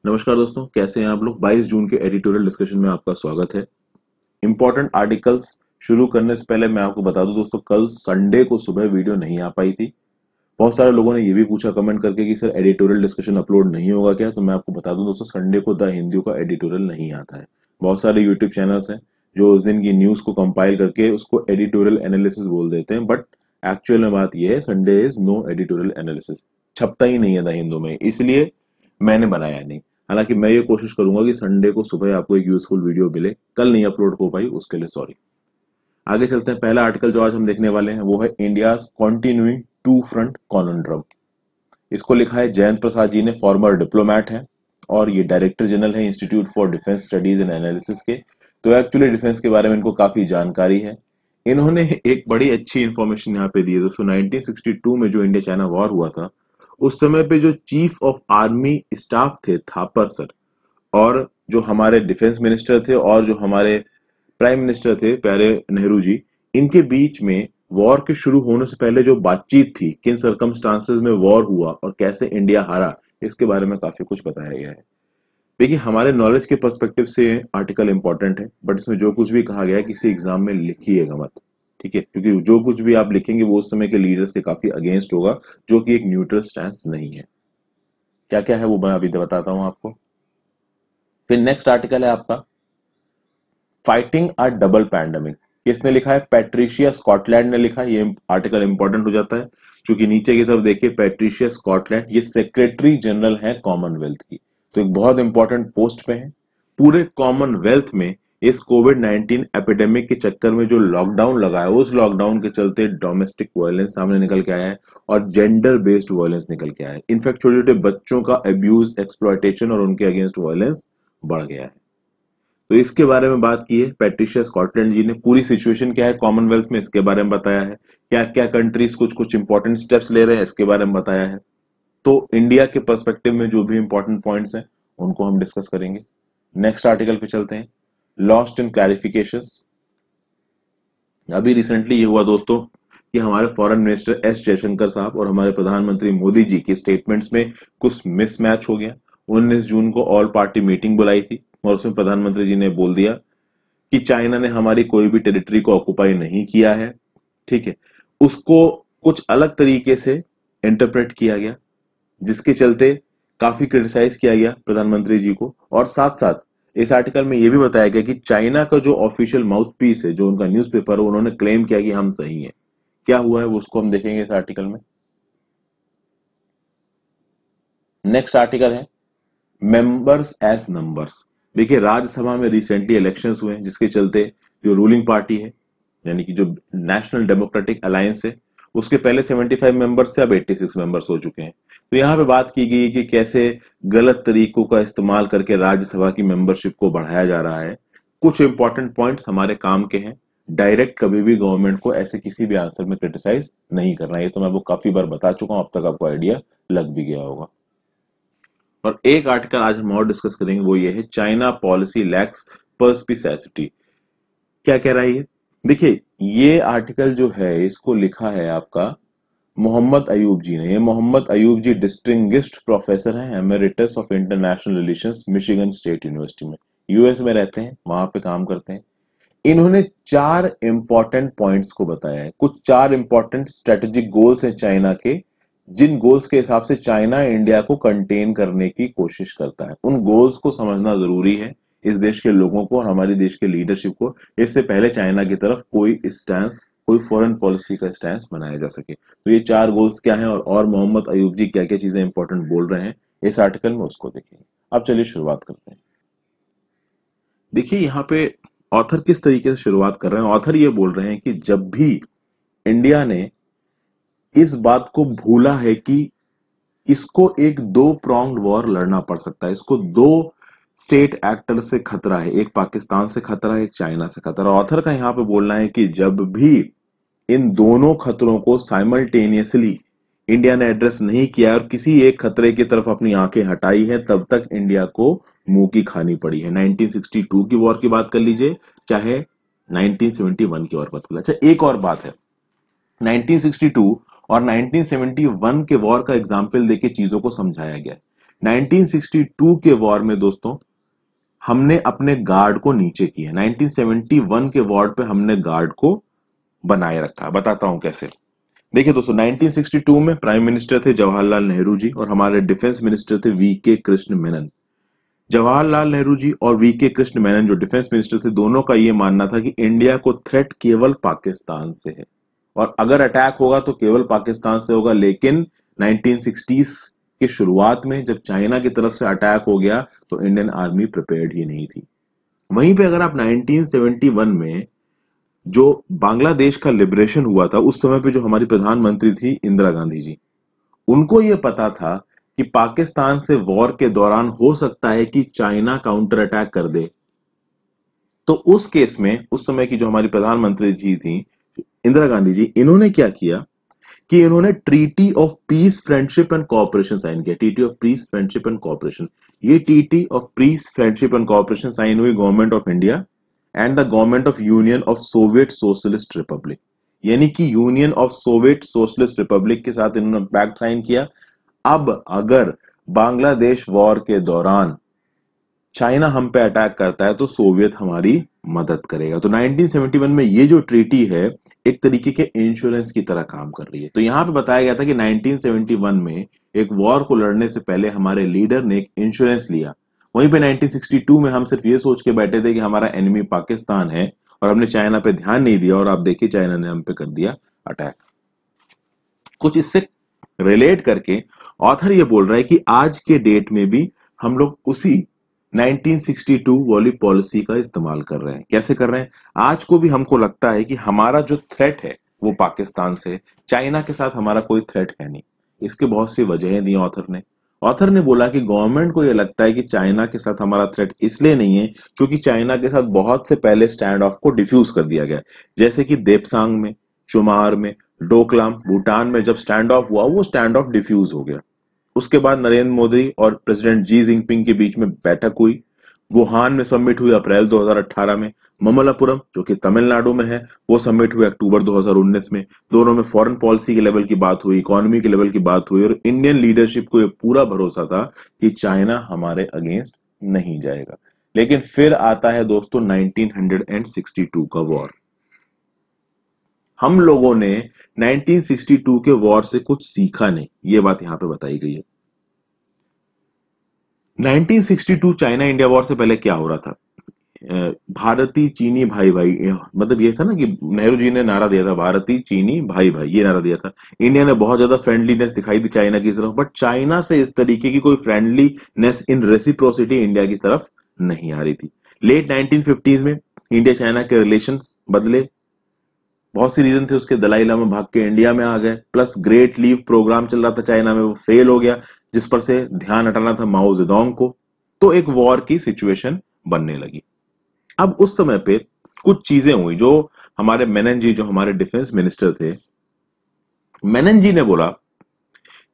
नमस्कार दोस्तों, कैसे हैं आप लोग। 22 जून के एडिटोरियल डिस्कशन में आपका स्वागत है। इंपॉर्टेंट आर्टिकल्स शुरू करने से पहले मैं आपको बता दूं दोस्तों, कल संडे को सुबह वीडियो नहीं आ पाई थी। बहुत सारे लोगों ने ये भी पूछा कमेंट करके कि सर एडिटोरियल डिस्कशन अपलोड नहीं होगा क्या। तो मैं आपको बता दूं दोस्तों, संडे को द हिंदू का एडिटोरियल नहीं आता है। बहुत सारे यूट्यूब चैनल्स हैं जो उस दिन की न्यूज को कंपाइल करके उसको एडिटोरियल एनालिसिस बोल देते हैं, बट एक्चुअल में बात यह है Sunday is no editorial analysis. छपता ही नहीं है द हिंदू में, इसलिए मैंने बनाया नहीं। हालांकि मैं ये कोशिश करूंगा कि संडे को सुबह आपको एक यूजफुल वीडियो मिले। कल नहीं अपलोड हो पाई, उसके लिए सॉरी। आगे चलते हैं। पहला आर्टिकल जो आज हम देखने वाले हैं वो है इंडिया कॉन्टिन्यूइंग टू फ्रंट कॉनंड्रम। इसको लिखा है जयंत प्रसाद जी ने, फॉर्मर डिप्लोमैट है और ये डायरेक्टर जनरल है institute for defence studies and analysis के। तो एक्चुअली डिफेंस के बारे में इनको काफी जानकारी है। इन्होंने एक बड़ी अच्छी इंफॉर्मेशन यहाँ पे दी है दोस्तों। 1962 में जो इंडिया चाइना वॉर हुआ था, उस समय पे जो चीफ ऑफ आर्मी स्टाफ थे थापर सर, और जो हमारे डिफेंस मिनिस्टर थे और जो हमारे प्राइम मिनिस्टर थे प्यारे नेहरू जी, इनके बीच में वॉर के शुरू होने से पहले जो बातचीत थी, किन सरकमस्टांसेस में वॉर हुआ और कैसे इंडिया हारा, इसके बारे में काफी कुछ बताया गया है। देखिए, हमारे नॉलेज के पर्सपेक्टिव से आर्टिकल इंपॉर्टेंट है, बट इसमें जो कुछ भी कहा गया है किसी एग्जाम में लिखिएगा मत, ठीक है, क्योंकि जो कुछ भी आप लिखेंगे वो उस समय के लीडर्स के काफी अगेंस्ट होगा, जो कि एक न्यूट्रल स्टैंस नहीं है। क्या क्या है वो मैं अभी बताता हूं आपको। फिर नेक्स्ट आर्टिकल है आपका फाइटिंग अ डबल पैंडेमिक। किसने लिखा है? पैट्रिशिया स्कॉटलैंड ने लिखा है। ये आर्टिकल इंपॉर्टेंट हो जाता है क्योंकि नीचे की तरफ देखिए, पैट्रिशिया स्कॉटलैंड ये सेक्रेटरी जनरल है कॉमनवेल्थ की, तो एक बहुत इंपॉर्टेंट पोस्ट पे है। पूरे कॉमनवेल्थ में इस कोविड 19 एपिडेमिक के चक्कर में जो लॉकडाउन लगा है, उस लॉकडाउन के चलते डोमेस्टिक वायलेंस सामने निकल के आया है और जेंडर बेस्ड वायलेंस निकल के आया है। इनफैक्ट छोटे छोटे बच्चों का अब्यूज, एक्सप्लॉयटेशन और उनके अगेंस्ट वायलेंस बढ़ गया है। तो इसके बारे में बात की है पैट्रिशिया स्कॉटलैंड जी ने। पूरी सिचुएशन क्या है कॉमनवेल्थ में, इसके बारे में बताया है। क्या क्या कंट्रीज कुछ कुछ इंपॉर्टेंट स्टेप्स ले रहे हैं, इसके बारे में बताया है। तो इंडिया के पर्सपेक्टिव में जो भी इंपॉर्टेंट पॉइंट्स हैं उनको हम डिस्कस करेंगे। नेक्स्ट आर्टिकल पे चलते हैं, लॉस्ट इन क्लैरिफिकेशंस। अभी रिसेंटली ये हुआ दोस्तों कि हमारे फॉरेन मिनिस्टर एस जयशंकर साहब और हमारे प्रधानमंत्री मोदी जी के स्टेटमेंट्स में कुछ मिसमैच हो गया। 19 जून को ऑल पार्टी मीटिंग बुलाई थी और उसमें प्रधानमंत्री जी ने बोल दिया कि चाइना ने हमारी कोई भी टेरिटरी को ऑक्युपाई नहीं किया है, ठीक है। उसको कुछ अलग तरीके से इंटरप्रेट किया गया, जिसके चलते काफी क्रिटिसाइज किया गया प्रधानमंत्री जी को। और साथ साथ इस आर्टिकल में यह भी बताया गया कि चाइना का जो ऑफिशियल माउथ पीस है, जो उनका न्यूज़पेपर है, उन्होंने क्लेम किया कि हम सही हैं। क्या हुआ है वो उसको हम देखेंगे इस आर्टिकल में। नेक्स्ट आर्टिकल है मेंबर्स एज नंबर्स। देखिए, राज्यसभा में रिसेंटली इलेक्शंस हुए हैं, जिसके चलते जो रूलिंग पार्टी है, यानी कि जो नेशनल डेमोक्रेटिक अलायंस है, उसके पहले 75 मेंबर्स थे, अब 86 मेंबर्स हो चुके हैं। तो यहाँ पे बात की गई कि कैसे गलत तरीकों का इस्तेमाल करके राज्यसभा की मेंबरशिप को बढ़ाया जा रहा है। कुछ इंपॉर्टेंट पॉइंट्स हमारे काम के हैं। डायरेक्ट कभी भी गवर्नमेंट को ऐसे किसी भी आंसर में क्रिटिसाइज नहीं करना, ये तो मैं आपको काफी बार बता चुका हूं, अब तक आपको आइडिया लग भी गया होगा। और एक आर्टिकल आज हम और डिस्कस करेंगे, वो ये है चाइना पॉलिसी लैक्स पर्सपिसासिटी। क्या कह रहा है ये? देखिए, ये आर्टिकल जो है इसको लिखा है आपका मोहम्मद अयूब जी ने। ये मोहम्मद अयूब जी डिस्टिंग्विश्ड प्रोफेसर हैं emeritus of international relations, Michigan state university में, यूएस में रहते हैं, वहां पे काम करते हैं। इन्होंने 4 इंपॉर्टेंट पॉइंट्स को बताया है। कुछ 4 इंपॉर्टेंट स्ट्रेटेजिक गोल्स हैं चाइना के, जिन गोल्स के हिसाब से चाइना इंडिया को कंटेन करने की कोशिश करता है। उन गोल्स को समझना जरूरी है इस देश के लोगों को और हमारे देश के लीडरशिप को, इससे पहले चाइना की तरफ कोई स्टैंस, कोई फॉरेन पॉलिसी का स्टैंस बनाया जा सके। तो ये 4 गोल्स क्या हैं और मोहम्मद अयूब जी क्या क्या चीजें इंपॉर्टेंट बोल रहे हैं इस आर्टिकल में, उसको देखेंगे। अब चलिए शुरुआत करते हैं। देखिए, यहाँ पे ऑथर किस तरीके से शुरुआत कर रहे हैं। ऑथर ये बोल रहे हैं कि जब भी इंडिया ने इस बात को भूला है कि इसको एक 2 प्रोंग्ड वॉर लड़ना पड़ सकता है, इसको 2 स्टेट एक्टर से खतरा है, एक पाकिस्तान से खतरा है, एक चाइना से खतरा। ऑथर का यहां पे बोलना है कि जब भी इन दोनों खतरों को साइमल्टेनियसली इंडिया ने एड्रेस नहीं किया और किसी एक खतरे की तरफ अपनी आंखें हटाई है, तब तक इंडिया को मुंह की खानी पड़ी है। 1962 की वॉर की बात कर लीजिए, चाहे 1971 की वॉर बात कर लीजिए। अच्छा, एक और बात है, 1962 और 1971 के वॉर का एग्जाम्पल देके चीजों को समझाया गया है। 1962 के वॉर में दोस्तों हमने अपने गार्ड को नीचे किया। 1971 के वॉर पे हमने गार्ड को बनाए रखा। बताता हूं कैसे। देखिए दोस्तों, 1962 में प्राइम मिनिस्टर थे जवाहरलाल नेहरू जी और हमारे डिफेंस मिनिस्टर थे वीके कृष्ण मेनन। जवाहरलाल नेहरू जी और वीके कृष्ण मेनन जो डिफेंस मिनिस्टर थे, दोनों का यह मानना था कि इंडिया को थ्रेट केवल पाकिस्तान से है और अगर अटैक होगा तो केवल पाकिस्तान से होगा। लेकिन 1960s की शुरुआत में जब चाइना की तरफ से अटैक हो गया तो इंडियन आर्मी प्रिपेयर्ड ही नहीं थी। वहीं पे अगर आप 1971 में जो बांग्लादेश का लिबरेशन हुआ था, उस समय पे जो हमारी प्रधानमंत्री थी इंदिरा गांधी जी, उनको यह पता था कि पाकिस्तान से वॉर के दौरान हो सकता है कि चाइना काउंटर अटैक कर दे। तो उस केस में उस समय की जो हमारी प्रधानमंत्री जी थी इंदिरा गांधी जी, इन्होंने क्या किया कि इन्होंने treaty of peace friendship and cooperation sign किया। Treaty of peace friendship and cooperation, ये treaty of peace friendship and cooperation sign हुई government of India and the government of Union of Soviet Socialist Republic, यानी कि Union of Soviet Socialist Republic के साथ इन्होंने pact sign किया। अब अगर बांग्लादेश वॉर के दौरान चाइना हम पे अटैक करता है तो सोवियत हमारी मदद करेगा। तो 1971 में ये जो ट्रीटी है एक तरीके के इंश्योरेंस की तरह काम कर रही है। तो यहां पे बताया गया था कि 1971 में एक वॉर को लड़ने से पहले हमारे लीडर ने एक इंश्योरेंस लिया। वहीं पे 1962 में हम सिर्फ ये सोच के बैठे थे कि हमारा एनिमी पाकिस्तान है और हमने चाइना पे ध्यान नहीं दिया और आप देखिए चाइना ने हम पे कर दिया अटैक। कुछ इससे रिलेट करके ऑथर ये बोल रहा है कि आज के डेट में भी हम लोग उसी 1962 वाली पॉलिसी का इस्तेमाल कर रहे हैं। कैसे कर रहे हैं? आज को भी हमको लगता है कि हमारा जो थ्रेट है वो पाकिस्तान से, चाइना के साथ हमारा कोई थ्रेट है नहीं। इसके बहुत सी वजहें दी ऑथर ने बोला कि गवर्नमेंट को यह लगता है कि चाइना के साथ हमारा थ्रेट इसलिए नहीं है क्योंकि चाइना के साथ बहुत से पहले स्टैंड ऑफ को डिफ्यूज कर दिया गया, जैसे कि देपसांग में, चुमार में, डोकलाम, भूटान में जब स्टैंड ऑफ हुआ वो स्टैंड ऑफ डिफ्यूज हो गया। उसके बाद नरेंद्र मोदी और प्रेसिडेंट जी जिनपिंग के बीच में बैठक हुई, वुहान में समिट हुई अप्रैल 2018 में, ममल्लापुरम जो कि तमिलनाडु में है वो समिट हुई अक्टूबर 2019 में। दोनों में फॉरेन पॉलिसी के लेवल की बात हुई, इकोनॉमी के लेवल की बात हुई और इंडियन लीडरशिप को ये पूरा भरोसा था कि चाइना हमारे अगेंस्ट नहीं जाएगा। लेकिन फिर आता है दोस्तों 1962 का वॉर। हम लोगों ने 1962 के वॉर से कुछ सीखा नहीं, ये बात यहां पे बताई गई है। 1962 चाइना इंडिया वॉर से पहले क्या हो रहा था? भारतीय चीनी भाई भाई, मतलब ये था ना कि नेहरू जी ने नारा दिया था भारतीय चीनी भाई भाई, ये नारा दिया था। इंडिया ने बहुत ज्यादा फ्रेंडलीनेस दिखाई थी चाइना की तरफ, बट चाइना से इस तरीके की कोई फ्रेंडलीनेस इन रेसिप्रोसिटी इंडिया की तरफ नहीं आ रही थी। लेट 1950s में इंडिया चाइना के रिलेशंस बदले, बहुत सी रीजन थे उसके। दलाई लामा भाग के इंडिया में आ गए, प्लस ग्रेट लीव प्रोग्राम चल रहा था चाइना में, वो फेल हो गया, जिस पर से ध्यान हटाना था माओ जेडोंग को। तो एक वॉर की सिचुएशन बनने लगी। अब उस समय पे कुछ चीजें हुई जो हमारे मेनन जी, जो हमारे डिफेंस मिनिस्टर थे, मेनन जी ने बोला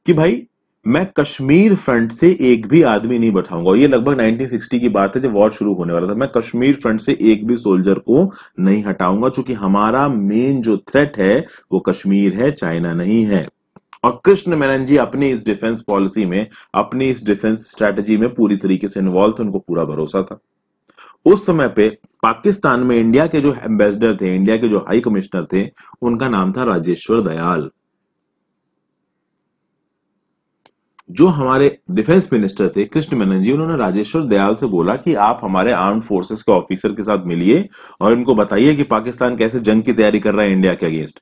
कि भाई मैं कश्मीर फ्रंट से एक भी आदमी नहीं बैठाऊंगा। ये लगभग 1960 की बात है जब वॉर शुरू होने वाला था। मैं कश्मीर फ्रंट से एक भी सोल्जर को नहीं हटाऊंगा क्योंकि हमारा मेन जो थ्रेट है वो कश्मीर है, चाइना नहीं है। और कृष्ण मेनन जी अपनी इस डिफेंस पॉलिसी में, अपनी इस डिफेंस स्ट्रेटजी में पूरी तरीके से इन्वॉल्व थे, उनको पूरा भरोसा था। उस समय पे पाकिस्तान में इंडिया के जो एम्बेसडर थे, इंडिया के जो हाई कमिश्नर थे, उनका नाम था राजेश्वर दयाल। जो हमारे डिफेंस मिनिस्टर थे कृष्ण मेनन जी, उन्होंने राजेश्वर दयाल से बोला कि आप हमारे आर्म्ड फोर्सेस के ऑफिसर के साथ मिलिए और इनको बताइए कि पाकिस्तान कैसे जंग की तैयारी कर रहा है इंडिया के अगेंस्ट।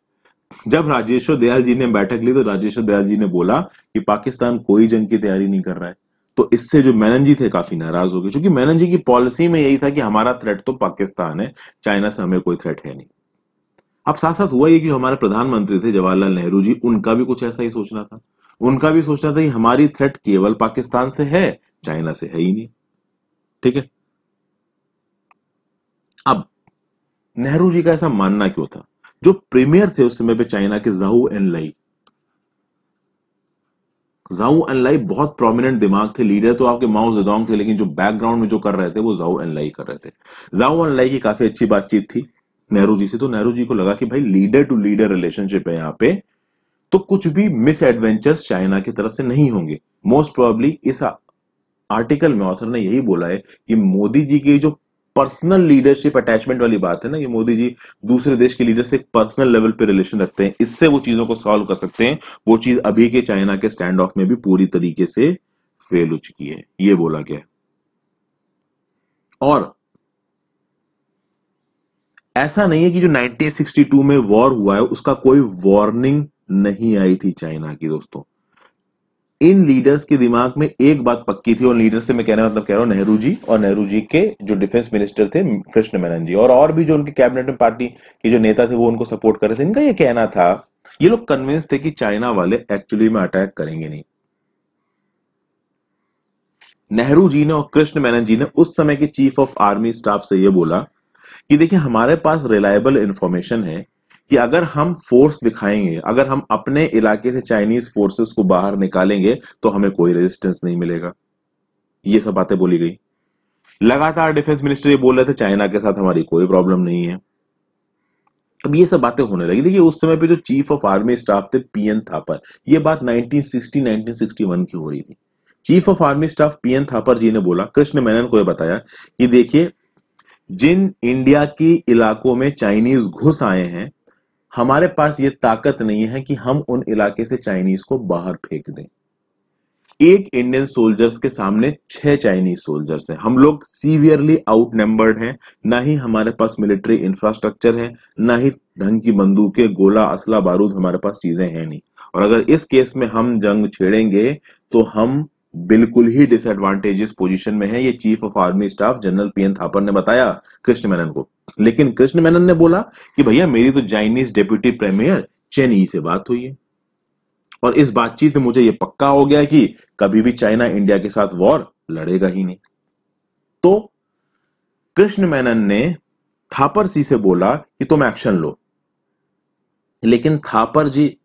जब राजेश्वर दयाल जी ने बैठक ली तो राजेश्वर दयाल जी ने बोला कि पाकिस्तान कोई जंग की तैयारी नहीं कर रहा है। तो इससे जो मेनन जी थे काफी नाराज हो गए, क्योंकि मेनन जी की पॉलिसी में यही था कि हमारा थ्रेट तो पाकिस्तान है, चाइना से हमें कोई थ्रेट है नहीं। अब साथ साथ हुआ ये कि हमारे प्रधानमंत्री थे जवाहरलाल नेहरू जी, उनका भी कुछ ऐसा ही सोचना था। उनका भी सोचना था कि हमारी थ्रेट केवल पाकिस्तान से है, चाइना से है ही नहीं। ठीक है। अब नेहरू जी का ऐसा मानना क्यों था? जो प्रीमियर थे उस समय पे चाइना के ज़ाओ एनलाई बहुत प्रोमिनेंट दिमाग थे। लीडर तो आपके माओ जेडोंग थे, लेकिन जो बैकग्राउंड में जो कर रहे थे वो ज़ाओ एनलाई कर रहे थे। ज़ाओ एनलाई की काफी अच्छी बातचीत थी नेहरू जी से, तो नेहरू जी को लगा कि भाई लीडर टू लीडर रिलेशनशिप है यहाँ पे, तो कुछ भी मिस एडवेंचर्स चाइना की तरफ से नहीं होंगे। मोस्ट प्रोबेबली इस आर्टिकल में ऑथर ने यही बोला है कि मोदी जी की जो पर्सनल लीडरशिप अटैचमेंट वाली बात है ना, ये मोदी जी दूसरे देश के लीडर से एक पर्सनल लेवल पे रिलेशन रखते हैं, इससे वो चीजों को सॉल्व कर सकते हैं। वो चीज अभी के चाइना के स्टैंड ऑफ में भी पूरी तरीके से फेल हो चुकी है, ये बोला गया है। और ऐसा नहीं है कि जो 1962 में वॉर हुआ है उसका कोई वार्निंग नहीं आई थी चाइना की। दोस्तों, इन लीडर्स के दिमाग में एक बात पक्की थी, और लीडर से मैं कहने मतलब कह रहा हूं नेहरू जी, और नेहरू जी के जो डिफेंस मिनिस्टर थे कृष्ण मेनन जी, और भी जो उनके कैबिनेट में पार्टी के जो नेता थे वो उनको सपोर्ट कर रहे थे। इनका ये कहना था, ये लोग कन्विंस थे कि चाइना वाले एक्चुअली में अटैक करेंगे नहीं। नेहरू जी ने और कृष्ण मेनन जी ने उस समय के चीफ ऑफ आर्मी स्टाफ से ये बोला कि देखिए, हमारे पास रिलायबल इंफॉर्मेशन है कि अगर हम फोर्स दिखाएंगे, अगर हम अपने इलाके से चाइनीज फोर्सेस को बाहर निकालेंगे तो हमें कोई रेजिस्टेंस नहीं मिलेगा। ये सब बातें बोली गई। लगातार डिफेंस मिनिस्टर ये बोल रहे थे चाइना के साथ हमारी कोई प्रॉब्लम नहीं है। अब ये सब बातें होने लगी। देखिए, उस समय पे जो चीफ ऑफ आर्मी स्टाफ थे पीएन थापर, ये बात 1960-1961 की हो रही थी। Chief of army staff PN Thapar ji ने बोला, कृष्ण मेनन को ये बताया कि देखिए, जिन इंडिया के इलाकों में चाइनीज घुस आए हैं, हमारे पास ये ताकत नहीं है कि हम उन इलाके से चाइनीज को बाहर फेंक दें। एक इंडियन सोल्जर्स के सामने 6 चाइनीज सोल्जर्स हैं। हम लोग सीवियरली आउट नंबर्ड हैं, ना ही हमारे पास मिलिट्री इंफ्रास्ट्रक्चर है, ना ही ढंग की बंदूकें, गोला, असला, बारूद हमारे पास चीजें हैं नहीं। और अगर इस केस में हम जंग छेड़ेंगे तो हम बिल्कुल ही डिसएडवांटेजेस पोजीशन में है। ये chief of army staff general PN Thapar ने बताया कृष्ण मेनन को। लेकिन कृष्ण मेनन ने बोला कि भैया, मेरी तो चाइनीज डेप्यूटी प्रीमियर चेन ई से बात हुई है, और इस बातचीत में मुझे यह पक्का हो गया कि कभी भी चाइना इंडिया के साथ वॉर लड़ेगा ही नहीं। तो कृष्ण मेनन ने थापर जी से बोला कि तुम एक्शन लो। लेकिन थापर जी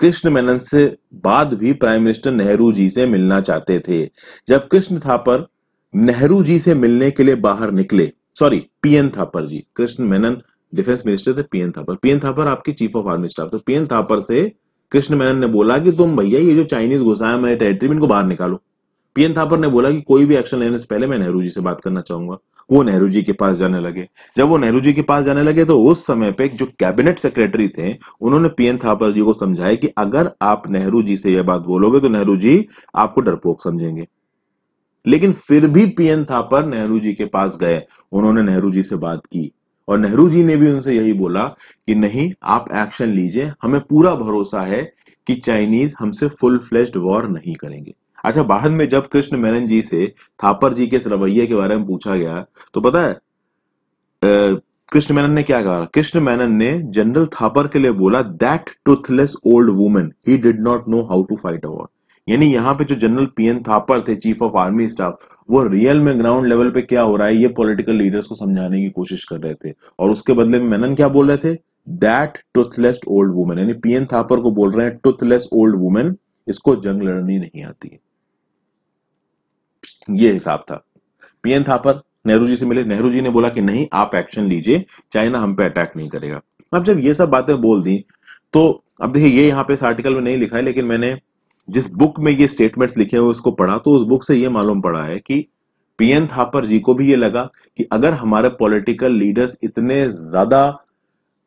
कृष्ण मेनन से बाद भी प्राइम मिनिस्टर नेहरू जी से मिलना चाहते थे। जब कृष्ण थापर नेहरू जी से मिलने के लिए बाहर निकले, सॉरी, पीएन थापर जी, कृष्ण मेनन डिफेंस मिनिस्टर थे, पीएन थापर आपकी चीफ ऑफ आर्मी स्टाफ। तो पीएन थापर से कृष्ण मेनन ने बोला कि तुम भैया ये जो चाइनीज घुसा है मेरे टेरिटरी में, इनको बाहर निकालो। पीएन थापर ने बोला कि कोई भी एक्शन लेने से पहले मैं नेहरू जी से बात करना चाहूंगा। वो नेहरू जी के पास जाने लगे। जब वो नेहरू जी के पास जाने लगे तो उस समय पे जो कैबिनेट सेक्रेटरी थे उन्होंने पीएन थापर जी को समझाया कि अगर आप नेहरू जी से यह बात बोलोगे तो नेहरू जी आपको डरपोक समझेंगे। लेकिन फिर भी पीएन थापर नेहरू जी के पास गए, उन्होंने नेहरू जी से बात की, और नेहरू जी ने भी उनसे यही बोला कि नहीं, आप एक्शन लीजिए, हमें पूरा भरोसा है कि चाइनीज हमसे फुल फ्लेज्ड वॉर नहीं करेंगे। अच्छा, बाद में जब कृष्ण मेनन जी से थापर जी के इस रवैये के बारे में पूछा गया तो पता है कृष्ण मेनन ने क्या कहा? कृष्ण मेनन ने जनरल थापर के लिए बोला, that toothless old woman he did not know how to fight a war. यानी यहाँ पे जो जनरल पीएन थापर थे, चीफ ऑफ आर्मी स्टाफ, वो रियल में ग्राउंड लेवल पे क्या हो रहा है ये पॉलिटिकल लीडर्स को समझाने की कोशिश कर रहे थे। और उसके बदले में मेनन क्या बोल रहे थे? That toothless old woman. यानी पीएन थापर को बोल रहे हैं टूथलेस ओल्ड वुमन, इसको जंग लड़नी नहीं आती है। ये हिसाब था। पीएन थापर नेहरू जी से मिले, नेहरू जी ने बोला कि नहीं, आप एक्शन लीजिए, चाइना हम पे अटैक नहीं करेगा। अब जब ये सब बातें बोल दी तो अब देखिए, ये यहाँ पे इस आर्टिकल में नहीं लिखा है, लेकिन मैंने जिस बुक में ये स्टेटमेंट्स लिखे हुए उसको पढ़ा तो उस बुक से ये मालूम पड़ा है कि पीएन थापर जी को भी ये लगा कि अगर हमारे पॉलिटिकल लीडर्स इतने ज्यादा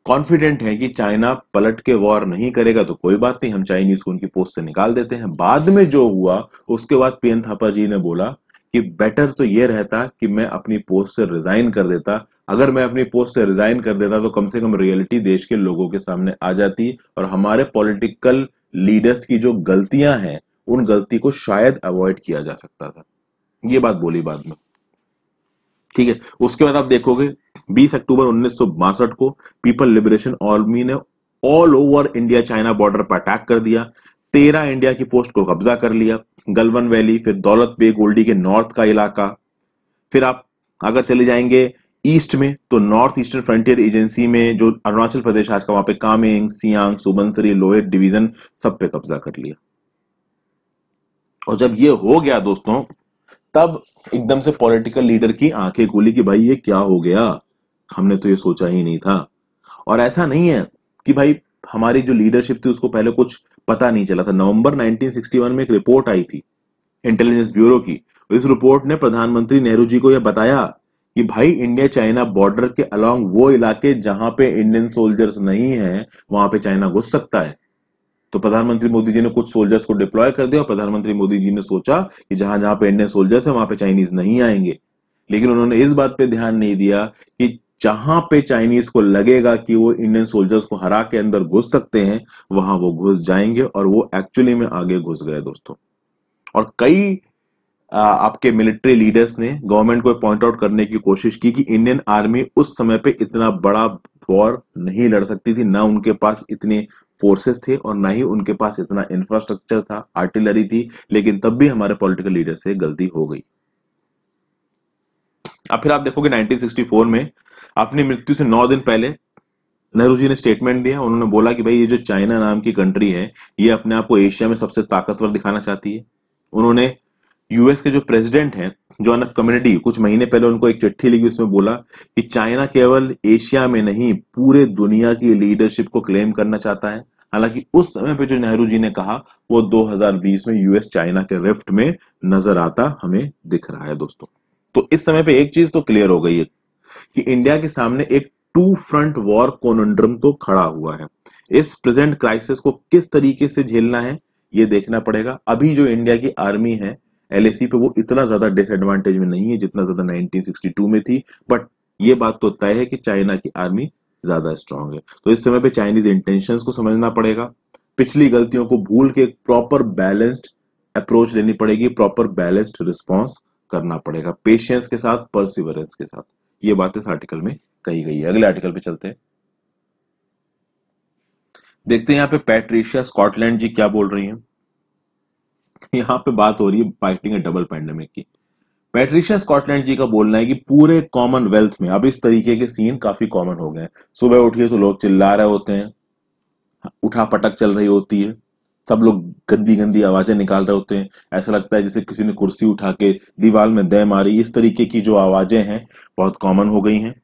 कॉन्फिडेंट हैं कि चाइना पलट के वॉर नहीं करेगा तो कोई बात नहीं, हम चाइनीज को उनकी पोस्ट से निकाल देते हैं। बाद में जो हुआ उसके बाद पीएन थापर जी ने बोला कि बेटर तो ये रहता कि मैं अपनी पोस्ट से रिजाइन कर देता। अगर मैं अपनी पोस्ट से रिजाइन कर देता तो कम से कम रियलिटी देश के लोगों के सामने आ जाती और हमारे पॉलिटिकल लीडर्स की जो गलतियां हैं उन गलती को शायद अवॉइड किया जा सकता था। ये बात बोली बाद में, ठीक है। उसके बाद आप देखोगे 20 अक्टूबर 1962 को पीपल लिबरेशन आर्मी ने all over India China border पर अटैक कर दिया। 13 इंडिया की पोस्ट को कब्जा कर लिया, गलवन वैली, फिर दौलत बेग ओल्डी के नॉर्थ का इलाका। फिर आप अगर चले जाएंगे ईस्ट में तो नॉर्थ ईस्टर्न फ्रंटियर एजेंसी में जो अरुणाचल प्रदेश आज का, वहां पे कामेंग, सियांग, सुबनसिरी, लोहित डिवीजन सब पे कब्जा कर लिया। और जब ये हो गया दोस्तों, तब एकदम से पॉलिटिकल लीडर की आंखें खुली कि भाई ये क्या हो गया, हमने तो ये सोचा ही नहीं था। और ऐसा नहीं है कि भाई हमारी जो लीडरशिप थी उसको पहले कुछ पता नहीं चला था। नवंबर 1961 में एक रिपोर्ट आई थी इंटेलिजेंस ब्यूरो की, इस रिपोर्ट ने प्रधानमंत्री नेहरू जी को यह बताया कि भाई इंडिया चाइना बॉर्डर के अलोंग वो इलाके जहां पे इंडियन सोल्जर्स नहीं है वहां पे चाइना घुस सकता है। तो प्रधानमंत्री मोदी जी ने कुछ सोल्जर्स को डिप्लॉय कर दिया और प्रधानमंत्री मोदी जी ने सोचा कि जहां जहां पे इंडियन सोल्जर्स है वहां पे चाइनीज नहीं आएंगे। लेकिन उन्होंने इस बात पे ध्यान नहीं दिया कि जहां पे चाइनीज को लगेगा कि वो इंडियन सोल्जर्स को हरा के अंदर घुस सकते हैं वहां वो घुस जाएंगे, और वो एक्चुअली में आगे घुस गए दोस्तों। और कई आपके मिलिट्री लीडर्स ने गवर्नमेंट को पॉइंट आउट करने की कोशिश की कि इंडियन आर्मी उस समय पे इतना बड़ा वॉर नहीं लड़ सकती थी, ना उनके पास इतने फोर्सेस थे और ना ही उनके पास इतना इंफ्रास्ट्रक्चर था, आर्टिलरी थी, लेकिन तब भी हमारे पॉलिटिकल लीडर से गलती हो गई। अब फिर आप देखोगे 1964 में अपनी मृत्यु से 9 दिन पहले नेहरू जी ने स्टेटमेंट दिया। उन्होंने बोला कि भाई ये जो चाइना नाम की कंट्री है ये अपने आप को एशिया में सबसे ताकतवर दिखाना चाहती है। उन्होंने यूएस के जो प्रेसिडेंट हैं जॉन एफ कमेनेडी, कुछ महीने पहले उनको एक चिट्ठी लिखी, उसमें बोला कि चाइना केवल एशिया में नहीं पूरे दुनिया की लीडरशिप को क्लेम करना चाहता है। हालांकि उस समय पे जो नेहरू जी ने कहा वो 2020 में यूएस चाइना के रिफ्ट में नजर आता हमें दिख रहा है दोस्तों। तो इस समय पे एक चीज तो क्लियर हो गई है कि इंडिया के सामने एक टू फ्रंट वॉर कोनंड्रम तो खड़ा हुआ है। इस प्रेजेंट क्राइसिस को किस तरीके से झेलना है ये देखना पड़ेगा। अभी जो इंडिया की आर्मी है एलएसी पे वो इतना ज्यादा डिसएडवांटेज में नहीं है जितना ज्यादा 1962 में थी, बट ये बात तो तय है कि चाइना की आर्मी ज्यादा स्ट्रांग है। तो इस समय पे चाइनीज इंटेंशंस को समझना पड़ेगा, पिछली गलतियों को भूल के एक प्रॉपर बैलेंस्ड अप्रोच लेनी पड़ेगी, प्रॉपर बैलेंस्ड रिस्पॉन्स करना पड़ेगा, पेशेंस के साथ, परसिवरेंस के साथ। ये बात इस आर्टिकल में कही गई है। अगले आर्टिकल पे चलते हैं, देखते हैं यहाँ पे पैट्रिशिया स्कॉटलैंड जी क्या बोल रही हैं। यहाँ पे बात हो रही है फाइटिंग ए डबल पैंडेमिक की। पैट्रिशिया स्कॉटलैंड जी का बोलना है कि पूरे कॉमनवेल्थ में अब इस तरीके के सीन काफी कॉमन हो गए हैं। सुबह उठिए तो लोग चिल्ला रहे होते हैं, उठा पटक चल रही होती है, सब लोग गंदी गंदी आवाजें निकाल रहे होते हैं, ऐसा लगता है जैसे किसी ने कुर्सी उठा के दीवार में दे मारी। इस तरीके की जो आवाजें हैं बहुत कॉमन हो गई हैं।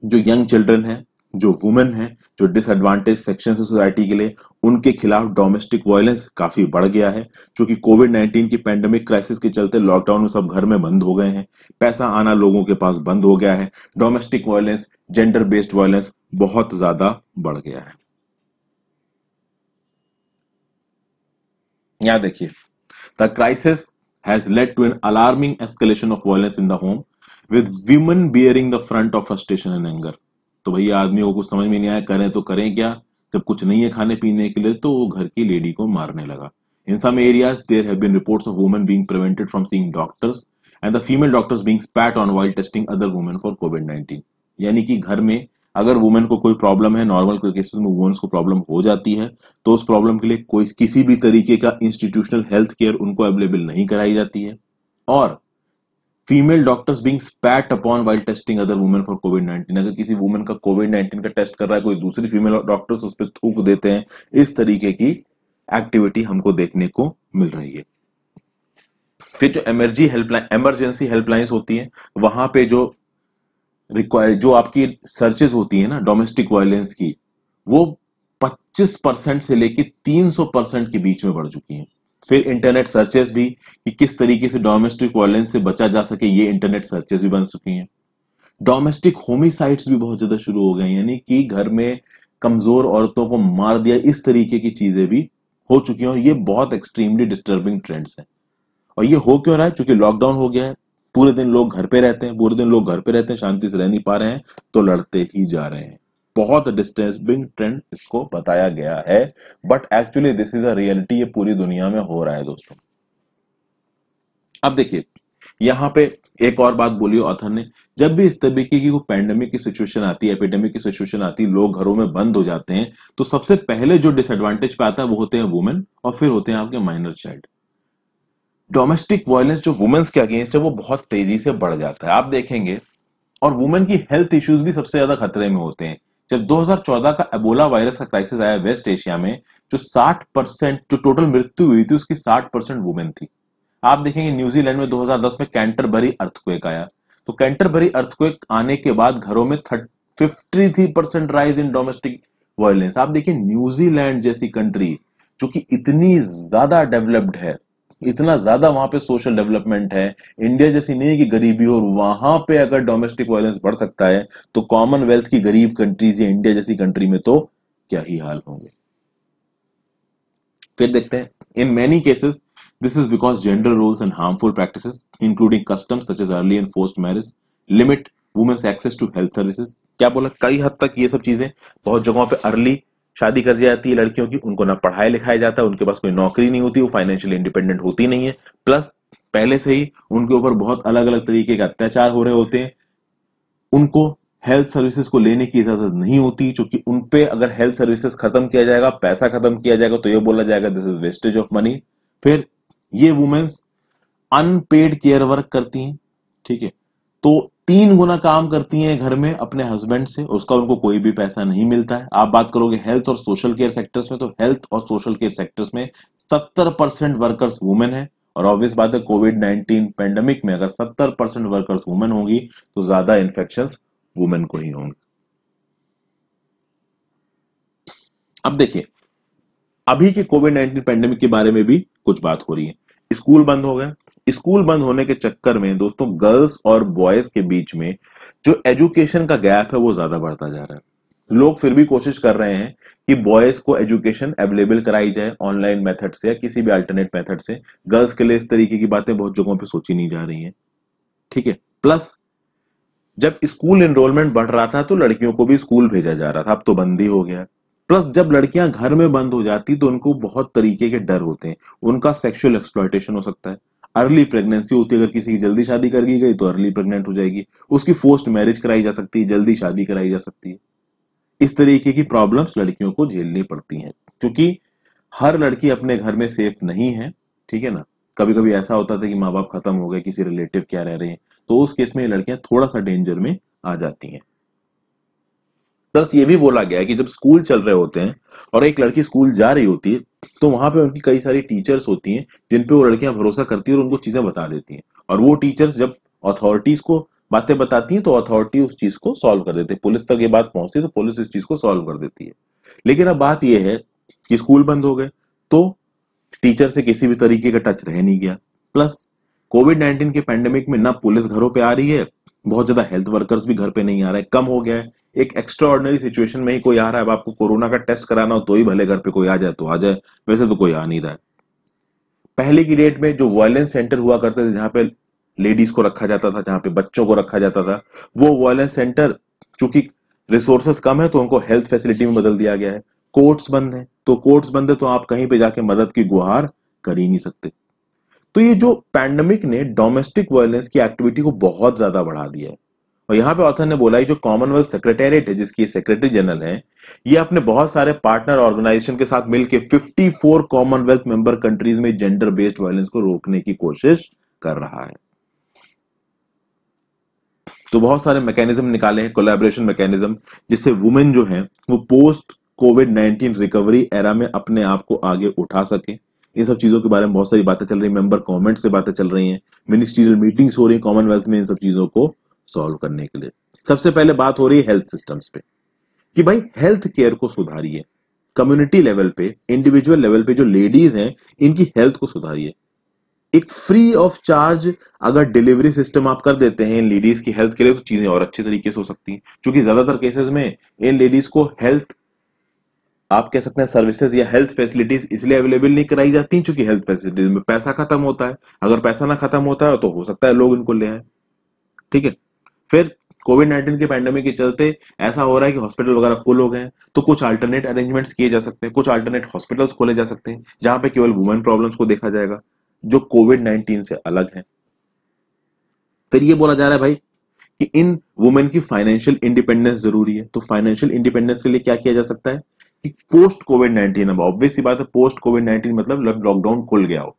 जो यंग चिल्ड्रन है, जो वुमेन है, जो डिसएडवांटेज सेक्शन है सोसाइटी के लिए, उनके खिलाफ डोमेस्टिक वायलेंस काफी बढ़ गया है। क्योंकि कोविड-19 की पैंडेमिक क्राइसिस के चलते लॉकडाउन में सब घर में बंद हो गए हैं, पैसा आना लोगों के पास बंद हो गया है, domestic violence, gender based violence बहुत ज्यादा बढ़ गया है। यहां देखिए, the crisis has led to an alarming escalation of violence in the home with women bearing the front of frustration and anger. तो भैया आदमी को कुछ समझ में नहीं आया, करें तो करें क्या, जब कुछ नहीं है खाने पीने के लिए तो वो घर की लेडी को मारने लगा। In some areas there have been reports of women being prevented from seeing doctors and the female doctors being spat on while testing other women for कोविड-19। यानी कि घर में अगर वुमेन को कोई प्रॉब्लम है, नॉर्मल केसेस में वुमेन्स को प्रॉब्लम हो जाती है, तो उस प्रॉब्लम के लिए कोई किसी भी तरीके का इंस्टीट्यूशनल हेल्थ केयर उनको अवेलेबल नहीं कराई जाती है। और female doctors being spat upon while testing other women for कोविड-19। अगर किसी वुमेन का कोविड-19 का टेस्ट कर रहा है कोई दूसरी फीमेल डॉक्टर्स उस पर थूक देते हैं। इस तरीके की एक्टिविटी हमको देखने को मिल रही है। फिर जो इमरजेंसी हेल्पलाइंस होती है वहां पे जो आपकी सर्चेज होती है ना डोमेस्टिक वायलेंस की, वो 25% से लेके 300% के बीच में बढ़ चुकी हैं। फिर इंटरनेट सर्चेस भी, कि किस तरीके से डोमेस्टिक वायलेंस से बचा जा सके, ये इंटरनेट सर्चेस भी बन चुकी हैं। डोमेस्टिक होमिसाइड्स भी बहुत ज्यादा शुरू हो गए हैं, यानी कि घर में कमजोर औरतों को मार दिया, इस तरीके की चीजें भी हो चुकी हैं। और ये बहुत एक्सट्रीमली डिस्टर्बिंग ट्रेंड्स हैं। और ये हो क्यों रहा है? क्योंकि लॉकडाउन हो गया है, पूरे दिन लोग घर पे रहते हैं, शांति से रह नहीं पा रहे हैं, तो लड़ते ही जा रहे हैं। बहुत डिस्टर्बिंग ट्रेंड इसको बताया गया है, but actually this is a reality, ये पूरी दुनिया में हो रहा है दोस्तों। अब देखिए यहां पे एक और बात बोली ऑथर ने, जब भी इस तरीके की पैंडेमिक की सिचुएशन आती है, एपिडेमिक की सिचुएशन आती है, लोग घरों में बंद हो जाते हैं, तो सबसे पहले जो डिसएडवांटेज पे आता है वो होते हैं वुमेन, और फिर होते हैं आपके माइनर चाइल्ड। डोमेस्टिक वायलेंस जो वुमेन्स के अगेंस्ट है वो बहुत तेजी से बढ़ जाता है, आप देखेंगे। और वुमेन की हेल्थ इश्यूज भी सबसे ज्यादा खतरे में होते हैं। जब 2014 का एबोला वायरस का क्राइसिस आया वेस्ट एशिया में, जो 60% जो टोटल मृत्यु हुई थी उसकी 60% वुमेन थी। आप देखेंगे न्यूजीलैंड में 2010 में कैंटरबरी अर्थक्वेक आया, तो कैंटरबरी अर्थक्वेक आने के बाद घरों में 53% राइज इन डोमेस्टिक वायलेंस। आप देखिए न्यूजीलैंड जैसी कंट्री जो कि इतनी ज्यादा डेवलप्ड है, इतना ज्यादा वहां पे सोशल डेवलपमेंट है, इंडिया जैसी नहीं है कि गरीबी हो, और वहां पे अगर डोमेस्टिक वायलेंस बढ़ सकता है तो कॉमनवेल्थ की गरीब कंट्रीज या इंडिया जैसी कंट्री में तो क्या ही हाल होंगे। फिर देखते हैं, in many cases this is because gender rules and harmful practices including customs such as early and forced marriage limit women's access to health services. क्या बोला, कई हद तक ये सब चीजें, बहुत जगहों पे अर्ली शादी कर दी जाती है लड़कियों की, उनको ना पढ़ाया लिखाया जाता है, उनके पास कोई नौकरी नहीं होती, वो फाइनेंशियली इंडिपेंडेंट होती नहीं है, प्लस पहले से ही उनके ऊपर बहुत अलग अलग तरीके के अत्याचार हो रहे होते हैं, उनको हेल्थ सर्विसेज को लेने की इजाजत नहीं होती, क्योंकि उनपे अगर हेल्थ सर्विसेज खत्म किया जाएगा, पैसा खत्म किया जाएगा, तो ये बोला जाएगा this is wastage of money. फिर ये वुमेन्स अनपेड केयर वर्क करती हैं, ठीक है, तो 3 गुना काम करती हैं घर में अपने हस्बैंड से, उसका उनको कोई भी पैसा नहीं मिलता है। आप बात करोगे हेल्थ और सोशल केयर सेक्टर्स में, तो हेल्थ और सोशल केयर सेक्टर्स में 70% वर्कर्स वुमेन है, और ऑब्वियस बात है कोविड-19 पेंडेमिक में अगर 70% वर्कर्स वुमेन होंगी तो ज्यादा इन्फेक्शंस वुमेन को ही होंगे। अब देखिए, अभी के कोविड-19 पेंडेमिक के बारे में भी कुछ बात हो रही है। स्कूल बंद हो गए, स्कूल बंद होने के चक्कर में दोस्तों गर्ल्स और बॉयज के बीच में जो एजुकेशन का गैप है वो ज्यादा बढ़ता जा रहा है। लोग फिर भी कोशिश कर रहे हैं कि बॉयज को एजुकेशन अवेलेबल कराई जाए ऑनलाइन मेथड से या किसी भी अल्टरनेट मेथड से। गर्ल्स के लिए इस तरीके की बातें बहुत जगहों पे सोची नहीं जा रही हैं, ठीक है। प्लस जब स्कूल एनरोलमेंट बढ़ रहा था तो लड़कियों को भी स्कूल भेजा जा रहा था, अब तो बंद ही हो गया। प्लस जब लड़कियां घर में बंद हो जाती तो उनको बहुत तरीके के डर होते हैं, उनका सेक्सुअल एक्सप्लॉयटेशन हो सकता है, अर्ली प्रेगनेंसी होती है, अगर किसी की जल्दी शादी कर दी गई तो अर्ली प्रेग्नेंट हो जाएगी, उसकी फोर्स्ड मैरिज कराई जा सकती है, जल्दी शादी कराई जा सकती है। इस तरीके की प्रॉब्लम्स लड़कियों को झेलनी पड़ती हैं, क्योंकि हर लड़की अपने घर में सेफ नहीं है, ठीक है ना। कभी कभी ऐसा होता था कि माँ बाप खत्म हो गए, किसी रिलेटिव क्या रह रहे हैं, तो उस केस में लड़कियां थोड़ा सा डेंजर में आ जाती हैं। प्लस ये भी बोला गया है कि जब स्कूल चल रहे होते हैं और एक लड़की स्कूल जा रही होती है तो वहां पे उनकी कई सारी टीचर्स होती हैं जिन पे वो लड़कियां भरोसा करती है और उनको चीजें बता देती हैं, और वो टीचर्स जब अथॉरिटीज को बातें बताती हैं तो अथॉरिटी उस चीज को सॉल्व कर देते हैं, पुलिस तक ये बात पहुंचती है तो पुलिस इस चीज को सॉल्व कर देती है। लेकिन अब बात यह है कि स्कूल बंद हो गए तो टीचर से किसी भी तरीके का टच रह नहीं गया। प्लस कोविड-19 के पैंडेमिक में ना पुलिस घरों पे आ रही है, बहुत ज्यादा हेल्थ वर्कर्स भी घर पे नहीं आ रहे, कम हो गया है। एक एक्स्ट्रा ऑर्डिनरी सिचुएशन में ही कोई आ रहा है, अब आपको कोरोना का टेस्ट कराना हो तो ही भले घर पे कोई आ जाए तो आ जाए, वैसे तो कोई आ नहीं रहा है। पहले की डेट में जो वायलेंस सेंटर हुआ करते थे जहां पे लेडीज को रखा जाता था, जहां पे बच्चों को रखा जाता था, वो वायलेंस सेंटर चूंकि रिसोर्सेस कम है तो उनको हेल्थ फैसिलिटी में बदल दिया गया है। कोर्ट्स बंद है तो कोर्ट्स बंद है तो आप कहीं पे जाके मदद की गुहार कर ही नहीं सकते। तो ये जो पैंडेमिक ने डोमेस्टिक वायलेंस की एक्टिविटी को बहुत ज्यादा बढ़ा दिया है। और यहां पे ऑथर ने बोला है जो कॉमनवेल्थ सेक्रेटेरिएट है जिसकी सेक्रेटरी जनरल है, ये अपने बहुत सारे पार्टनर ऑर्गेनाइजेशन के साथ मिलकर 54 कॉमनवेल्थ मेंबर कंट्रीज में जेंडर बेस्ड वायलेंस को रोकने की कोशिश कर रहा है। तो बहुत सारे मैकेनिज्म निकाले हैं, कोलैबोरेशन मैकेनिज्म, जिससे वुमेन जो है वो पोस्ट कोविड-19 रिकवरी एरा में अपने आप को आगे उठा सके। इन सब चीजों के बारे में बहुत सारी बातें चल रही है, मेंबर गवर्नमेंट से बातें चल रही हैं, मिनिस्ट्रियल मीटिंग्स हो रही है कॉमनवेल्थ में इन सब चीजों को सॉल्व करने के लिए। सबसे पहले बात हो रही है हेल्थ सिस्टम्स पे कि भाई हेल्थ केयर को सुधारिए, कम्युनिटी लेवल पे, इंडिविजुअल लेवल पे जो लेडीज हैं इनकी हेल्थ को सुधारिए। एक फ्री ऑफ चार्ज अगर डिलीवरी सिस्टम आप कर देते हैं इन लेडीज की हेल्थ के लिए तो चीजें और अच्छी तरीके से हो सकती हैं, क्योंकि ज्यादातर केसेस में इन लेडीज को हेल्थ आप कह सकते हैं सर्विसेज या हेल्थ फैसिलिटीज इसलिए अवेलेबल नहीं कराई जाती हैं क्योंकि हेल्थ फैसिलिटीज में पैसा खत्म होता है। अगर पैसा ना खत्म होता है तो हो सकता है लोग इनको ले आए, ठीक है। फिर कोविड-19 के पैंडेमिक के चलते ऐसा हो रहा है कि हॉस्पिटल वगैरह फुल हो गए हैं, तो कुछ अल्टरनेट अरेंजमेंट्स किए जा सकते हैं, कुछ अल्टरनेट हॉस्पिटल्स खोले जा सकते हैं जहां पे केवल वुमेन प्रॉब्लम्स को देखा जाएगा जो कोविड-19 से अलग है। फिर ये बोला जा रहा है भाई कि इन वुमेन की फाइनेंशियल इंडिपेंडेंस जरूरी है, तो फाइनेंशियल इंडिपेंडेंस के लिए क्या किया जा सकता है कि पोस्ट कोविड-19, अब ऑब्वियस सी बात है पोस्ट कोविड-19 मतलब लॉकडाउन खुल गया हो,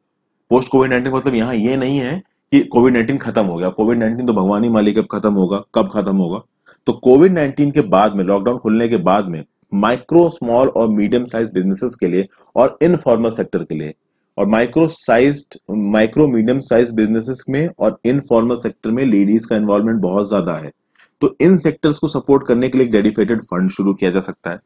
पोस्ट कोविड-19 मतलब यहाँ ये नहीं है कि कोविड-19 खत्म हो गया, कोविड-19 तो भगवान ही मालिक कब खत्म होगा, कब खत्म होगा। तो कोविड-19 के बाद में, लॉकडाउन खुलने के बाद में माइक्रो, स्मॉल और मीडियम साइज बिजनेसेस के लिए और इनफॉर्मल सेक्टर के लिए, और माइक्रो मीडियम साइज बिजनेसेस में और इनफॉर्मल सेक्टर में लेडीज का इन्वॉल्वमेंट बहुत ज्यादा है, तो इन सेक्टर्स को सपोर्ट करने के लिए एक डेडिकेटेड फंड शुरू किया जा सकता है।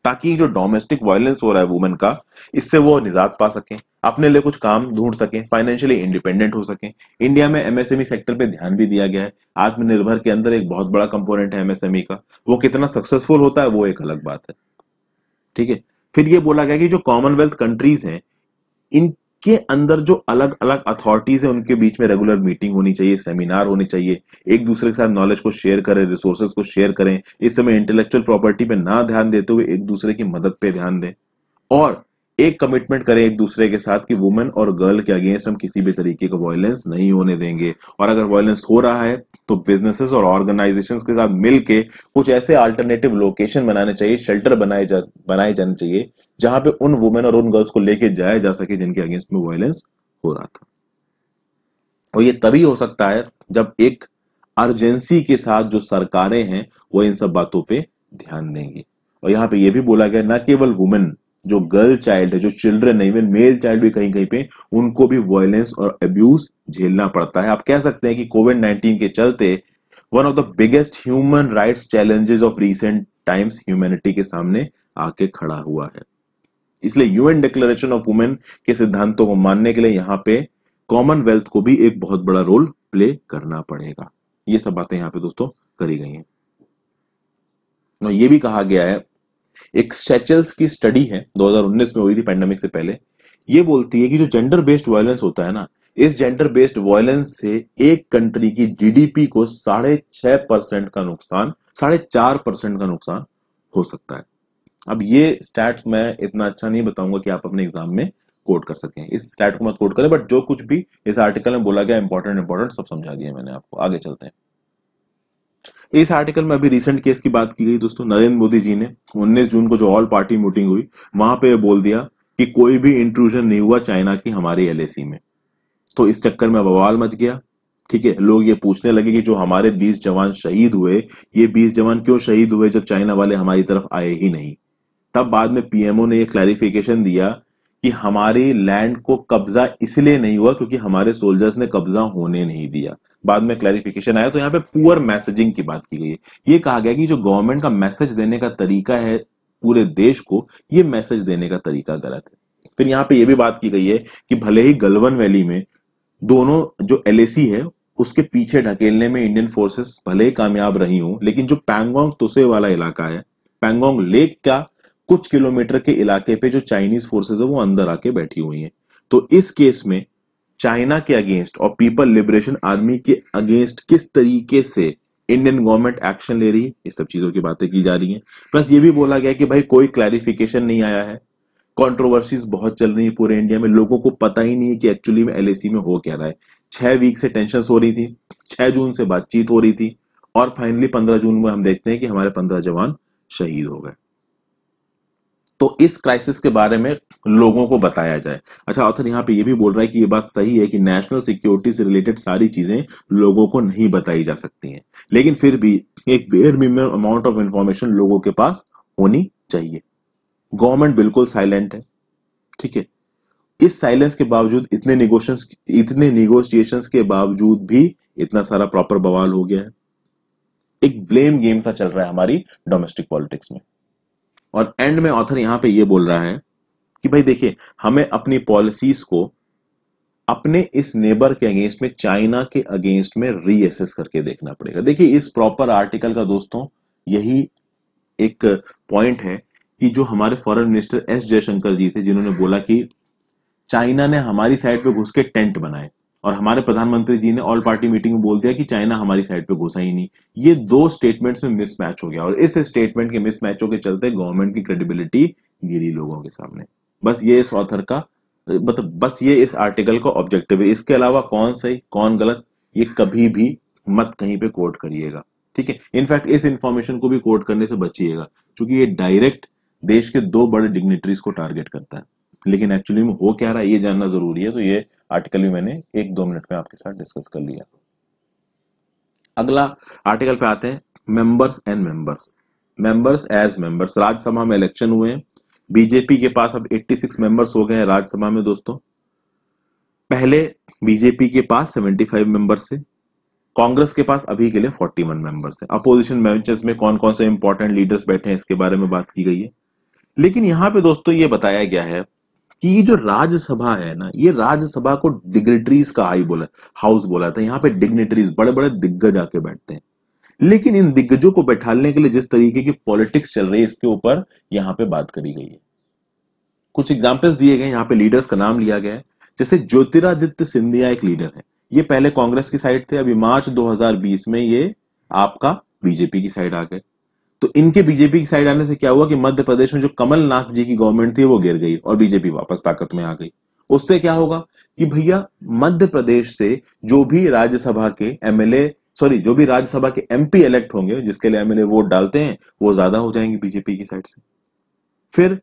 ताकि जो डोमेस्टिक वायलेंस हो रहा है वुमेन का, इससे वो निजात पा सकें, अपने लिए कुछ काम ढूंढ सकें, फाइनेंशियली इंडिपेंडेंट हो सकें। इंडिया में एमएसएमई सेक्टर पे ध्यान भी दिया गया है। आत्मनिर्भर के अंदर एक बहुत बड़ा कंपोनेंट है एमएसएमई का। वो कितना सक्सेसफुल होता है वो एक अलग बात है, ठीक है। फिर ये बोला गया कि जो कॉमनवेल्थ कंट्रीज हैं, इनके अंदर जो अलग अलग अथॉरिटीज है उनके बीच में रेगुलर मीटिंग होनी चाहिए, सेमिनार होनी चाहिए, एक दूसरे के साथ नॉलेज को शेयर करें, रिसोर्सेज को शेयर करें। इस समय इंटेलेक्चुअल प्रॉपर्टी पे ना ध्यान देते हुए एक दूसरे की मदद पे ध्यान दें, और एक कमिटमेंट करें एक दूसरे के साथ कि वुमेन और गर्ल के अगेंस्ट हम किसी भी तरीके का वायलेंस नहीं होने देंगे। और अगर वायलेंस हो रहा है तो बिजनेसेस और ऑर्गेनाइजेशंस के साथ मिलके कुछ ऐसे अल्टरनेटिव लोकेशन बनाने चाहिए, शेल्टर बनाए जाने चाहिए, जहां पे उन वुमेन और उन गर्ल्स को लेके जाया जा सके जिनके अगेंस्ट में वायलेंस हो रहा था। और ये तभी हो सकता है जब एक अर्जेंसी के साथ जो सरकारें हैं वो इन सब बातों पे ध्यान देंगी। और यहाँ पे ये भी बोला गया न केवल वुमेन, जो गर्ल चाइल्ड है, जो चिल्ड्रन है, इवन मेल चाइल्ड भी कहीं कहीं पे उनको भी वायलेंस और अब्यूज झेलना पड़ता है। आप कह सकते हैं कि कोविड-19 के चलते one of the biggest human rights challenges of recent times humanity के सामने आके खड़ा हुआ है। इसलिए यूएन डिक्लेरेशन ऑफ वुमेन के सिद्धांतों को मानने के लिए यहाँ पे कॉमनवेल्थ को भी एक बहुत बड़ा रोल प्ले करना पड़ेगा। ये सब बातें यहाँ पे दोस्तों करी गई हैं। और ये भी कहा गया है, एक सेचल्स की स्टडी है 2019 में हुई थी पैंडेमिक से पहले, ये बोलती है कि जो जेंडर बेस्ड वायलेंस होता है ना, इस जेंडर बेस्ड वायलेंस से एक कंट्री की जीडीपी को 6.5% का नुकसान, 4.5% का नुकसान हो सकता है। अब ये स्टैट्स मैं इतना अच्छा नहीं बताऊंगा कि आप अपने एग्जाम में कोट कर सकें, इस स्टैट को मत कोट करें, बट जो कुछ भी इस आर्टिकल में बोला गया इंपॉर्टेंट सब समझा दिया मैंने आपको। आगे चलते हैं। इस आर्टिकल में अभी रिसेंट केस की बात की गई दोस्तों। नरेंद्र मोदी जी ने 19 जून को जो ऑल पार्टी मीटिंग हुई, वहां पे बोल दिया कि कोई भी इंट्रूजन नहीं हुआ चाइना की हमारी एलएसी में। तो इस चक्कर में बवाल मच गया, ठीक है। लोग ये पूछने लगे कि जो हमारे 20 जवान शहीद हुए, ये 20 जवान क्यों शहीद हुए जब चाइना वाले हमारी तरफ आए ही नहीं। तब बाद में पीएमओ ने ये क्लैरिफिकेशन दिया कि हमारी लैंड को कब्जा इसलिए नहीं हुआ क्योंकि हमारे सोल्जर्स ने कब्जा होने नहीं दिया। बाद में क्लैरिफिकेशन आया। तो यहाँ पे पुअर मैसेजिंग की बात की गई है। ये कहा गया कि जो गवर्नमेंट का मैसेज देने का तरीका है पूरे देश को, ये मैसेज देने का तरीका गलत है। फिर यहाँ पे ये भी बात की गई है कि भले ही गलवान वैली में दोनों जो एलएसी है उसके पीछे ढकेलने में इंडियन फोर्सेस भले ही कामयाब रही हूं, लेकिन जो पैंगोंग तुसे वाला इलाका है, पैंगोंग लेक का कुछ किलोमीटर के इलाके पे जो चाइनीज फोर्सेस है वो अंदर आके बैठी हुई हैं। तो इस केस में चाइना के अगेंस्ट और पीपल लिबरेशन आर्मी के अगेंस्ट किस तरीके से इंडियन गवर्नमेंट एक्शन ले रही है, इस सब चीजों की बातें की जा रही हैं। प्लस ये भी बोला गया कि भाई कोई क्लैरिफिकेशन नहीं आया है, कंट्रोवर्सीज बहुत चल रही है पूरे इंडिया में, लोगों को पता ही नहीं है कि एक्चुअली में एलएसी में हो क्या रहा है। 6 वीक से टेंशन हो रही थी, 6 जून से बातचीत हो रही थी, और फाइनली 15 जून में हम देखते हैं कि हमारे 15 जवान शहीद हो गए। तो इस क्राइसिस के बारे में लोगों को बताया जाए। अच्छा, ऑथर यहाँ पे ये भी बोल रहा है कि ये बात सही है कि नेशनल सिक्योरिटी से रिलेटेड सारी चीजें लोगों को नहीं बताई जा सकती हैं, लेकिन फिर भी एक bare minimum amount of information लोगों के पास होनी चाहिए। गवर्नमेंट बिल्कुल साइलेंट है, ठीक है। इस साइलेंस के बावजूद इतने निगोशिएशंस के बावजूद भी इतना सारा प्रॉपर बवाल हो गया है। एक ब्लेम गेम सा चल रहा है हमारी डोमेस्टिक पॉलिटिक्स में। और एंड में ऑथर यहां पे ये बोल रहा है कि भाई देखिए, हमें अपनी पॉलिसीज को अपने इस नेबर के अगेंस्ट में, चाइना के अगेंस्ट में रीअसेस करके देखना पड़ेगा। देखिए, इस प्रॉपर आर्टिकल का दोस्तों यही एक पॉइंट है कि जो हमारे फॉरेन मिनिस्टर एस जयशंकर जी थे, जिन्होंने बोला कि चाइना ने हमारी साइड पे घुस के टेंट बनाए, और हमारे प्रधानमंत्री जी ने ऑल पार्टी मीटिंग में बोल दिया कि चाइना हमारी साइड पे घुसा ही नहीं। ये दो स्टेटमेंट्स में मिसमैच हो गया, और इस स्टेटमेंट के मिसमैचों के चलते गवर्नमेंट की क्रेडिबिलिटी गिरी लोगों के सामने। बस ये इस ऑथर का बस ये इस आर्टिकल का ऑब्जेक्टिव है। इसके अलावा कौन सही कौन गलत ये कभी भी मत कहीं पे कोट करिएगा, ठीक है। इनफैक्ट इस इंफॉर्मेशन को भी कोट करने से बचिएगा, क्योंकि ये डायरेक्ट देश के 2 बड़े डिग्निटरीज को टारगेट करता है, लेकिन एक्चुअली में हो क्या रहा है ये जानना जरूरी है। तो ये आर्टिकल भी मैंने 1-2 मिनट में आपके साथ डिस्कस कर लिया। अगला आर्टिकल पे आते हैं, members and members as members. Rajya Sabha में इलेक्शन हुए हैं, बीजेपी के पास अब 86 मेंबर्स हो गए हैं राज्यसभा में दोस्तों। पहले बीजेपी के पास 75 मेंबर्स थे, कांग्रेस के पास अभी के लिए 41 मेंबर्स है। अपोजिशन बेंचेस में कौन कौन से इंपॉर्टेंट लीडर्स बैठे हैं इसके बारे में बात की गई है। लेकिन यहां पे दोस्तों ये बताया गया है कि ये जो राज्यसभा है ना, ये राज्यसभा को डिग्निटरीज का हाउस बोला था। यहाँ पे डिग्निटरीज, बड़े बड़े दिग्गज आके बैठते हैं। लेकिन इन दिग्गजों को बैठाने के लिए जिस तरीके की पॉलिटिक्स चल रही है, इसके ऊपर यहाँ पे बात करी गई है। कुछ एग्जाम्पल्स दिए गए, यहाँ पे लीडर्स का नाम लिया गया है। जैसे ज्योतिरादित्य सिंधिया एक लीडर है, ये पहले कांग्रेस की साइड थे, अभी मार्च 2020 में ये आपका बीजेपी की साइड आ गए। तो इनके बीजेपी की साइड आने से क्या हुआ कि मध्य प्रदेश में जो कमलनाथ जी की गवर्नमेंट थी वो गिर गई और बीजेपी वापस ताकत में आ गई। उससे क्या होगा कि भैया मध्य प्रदेश से जो भी राज्यसभा के एमएलए, सॉरी, जो भी राज्यसभा के एमपी इलेक्ट होंगे, जिसके लिए एमएलए वोट डालते हैं, वो ज्यादा हो जाएंगे बीजेपी की साइड से। फिर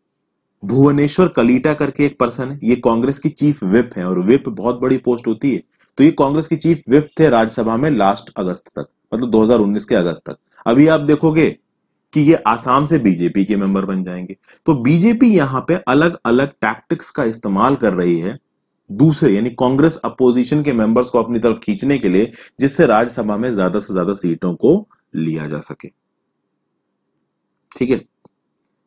भुवनेश्वर कलीटा करके एक पर्सन है, ये कांग्रेस की चीफ विप है, और विप बहुत बड़ी पोस्ट होती है। तो ये कांग्रेस की चीफ विप थे राज्यसभा में लास्ट अगस्त तक, मतलब 2019 के अगस्त तक। अभी आप देखोगे कि ये आसाम से बीजेपी के मेंबर बन जाएंगे। तो बीजेपी यहां पे अलग अलग टैक्टिक्स का इस्तेमाल कर रही है दूसरे, यानी कांग्रेस अपोजिशन के मेंबर्स को अपनी तरफ खींचने के लिए, जिससे राज्यसभा में ज्यादा से ज्यादा सीटों को लिया जा सके। ठीक है।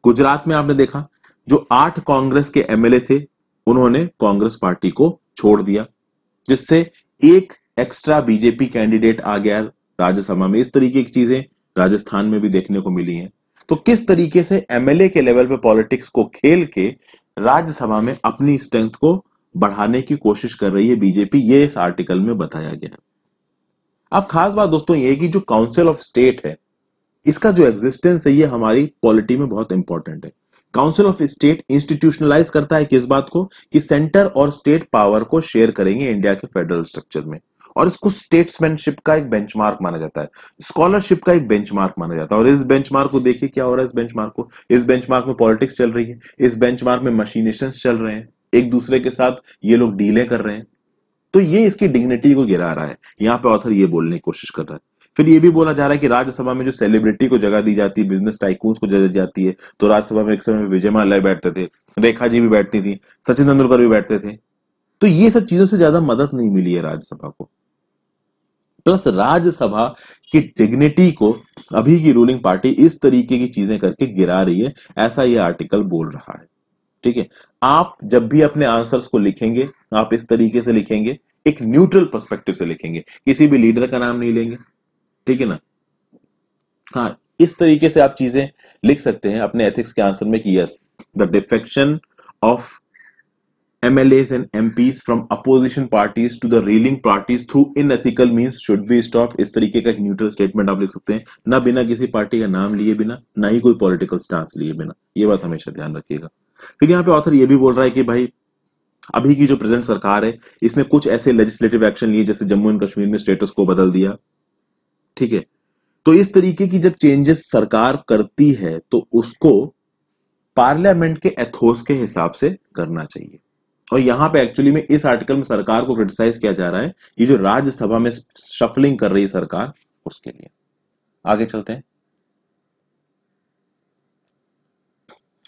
गुजरात में आपने देखा, जो 8 कांग्रेस के एमएलए थे, उन्होंने कांग्रेस पार्टी को छोड़ दिया, जिससे एक एक्स्ट्रा बीजेपी कैंडिडेट आ गया राज्यसभा में। इस तरीके की चीजें राजस्थान में भी देखने को मिली हैं। तो किस तरीके से एमएलए के लेवल पे पॉलिटिक्स को खेल के राज्यसभा में अपनी स्ट्रेंथ को बढ़ाने की कोशिश कर रही है बीजेपी, ये इस आर्टिकल में बताया गया है। अब खास बात दोस्तों ये कि जो काउंसिल ऑफ स्टेट है, इसका जो एग्जिस्टेंस है, ये हमारी पॉलिटी में बहुत इंपॉर्टेंट है। काउंसिल ऑफ स्टेट इंस्टीट्यूशनलाइज करता है किस बात को, कि सेंटर और स्टेट पावर को शेयर करेंगे इंडिया के फेडरल स्ट्रक्चर में। और इसको स्टेट्समैनशिप का एक बेंचमार्क माना जाता है, स्कॉलरशिप का एक बेंचमार्क माना जाता है। और इस बेंचमार्क को देखिए क्या हो रहा है, इस बेंचमार्क में पॉलिटिक्स चल रही है, इस बेंचमार्क में मशीनेशंस चल रहे हैं, एक दूसरे के साथ ये लोग डीलें कर रहे हैं। तो ये इसकी डिग्निटी को गिरा रहा है। यहाँ पे ऑथर ये बोलने की कोशिश कर रहा है। फिर ये भी बोला जा रहा है कि राज्यसभा में जो सेलिब्रिटी को जगह दी जाती है, बिजनेस टाइकून्स को जगह दी जाती है, तो राज्यसभा में एक समय विजय माल्या बैठते थे, रेखा जी भी बैठती थी, सचिन तेंदुलकर भी बैठते थे। तो ये सब चीजों से ज्यादा मदद नहीं मिली है राज्यसभा को। प्लस राज्यसभा की डिग्निटी को अभी की रूलिंग पार्टी इस तरीके की चीजें करके गिरा रही है, ऐसा ये आर्टिकल बोल रहा है। ठीक है। आप जब भी अपने आंसर्स को लिखेंगे, आप इस तरीके से लिखेंगे, एक न्यूट्रल पर्सपेक्टिव से लिखेंगे, किसी भी लीडर का नाम नहीं लेंगे। ठीक है ना। हाँ, इस तरीके से आप चीजें लिख सकते हैं अपने एथिक्स के आंसर में कि yes, the defection of MLAs and MPs from opposition parties to the ruling parties through unethical means should be stopped। इस तरीके का एक न्यूट्रल स्टेटमेंट आप लिख सकते हैं, ना बिना किसी पार्टी का नाम लिए बिना, ना ही कोई पॉलिटिकल स्टांस लिए बिना। ये बात हमेशा ध्यान रखिएगा। फिर यहाँ पे ऑथर ये भी बोल रहा है कि भाई अभी की जो प्रेजेंट सरकार है, इसने कुछ ऐसे लेजिस्लेटिव एक्शन लिए, जैसे जम्मू एंड कश्मीर में स्टेटस को बदल दिया। ठीक है। तो इस तरीके की जब चेंजेस सरकार करती है, तो उसको पार्लियामेंट के एथोस के हिसाब से करना चाहिए। और यहां पे एक्चुअली में इस आर्टिकल में सरकार को क्रिटिसाइज किया जा रहा है, ये जो राज्यसभा में शफलिंग कर रही है सरकार, उसके लिए। आगे चलते हैं,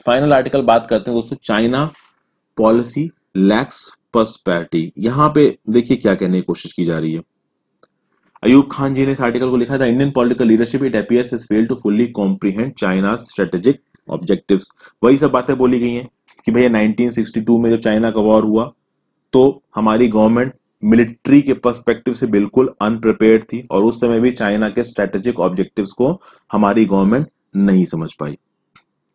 फाइनल आर्टिकल बात करते हैं दोस्तों, चाइना पॉलिसी लैक्स पर्सपेक्टिव। यहां पे देखिए क्या कहने की कोशिश की जा रही है। अयूब खान जी ने इस आर्टिकल को लिखा था, Indian political leadership it appears has failed to fully comprehend China's strategic objectives. वही सब बातें बोली गई हैं कि भैया 1962 में जब चाइना का वॉर हुआ, तो हमारी गवर्नमेंट मिलिट्री के पर्सपेक्टिव से बिल्कुल अनप्रिपेयर्ड थी, और उस समय भी चाइना के स्ट्रेटेजिक ऑब्जेक्टिव्स को हमारी गवर्नमेंट नहीं समझ पाई।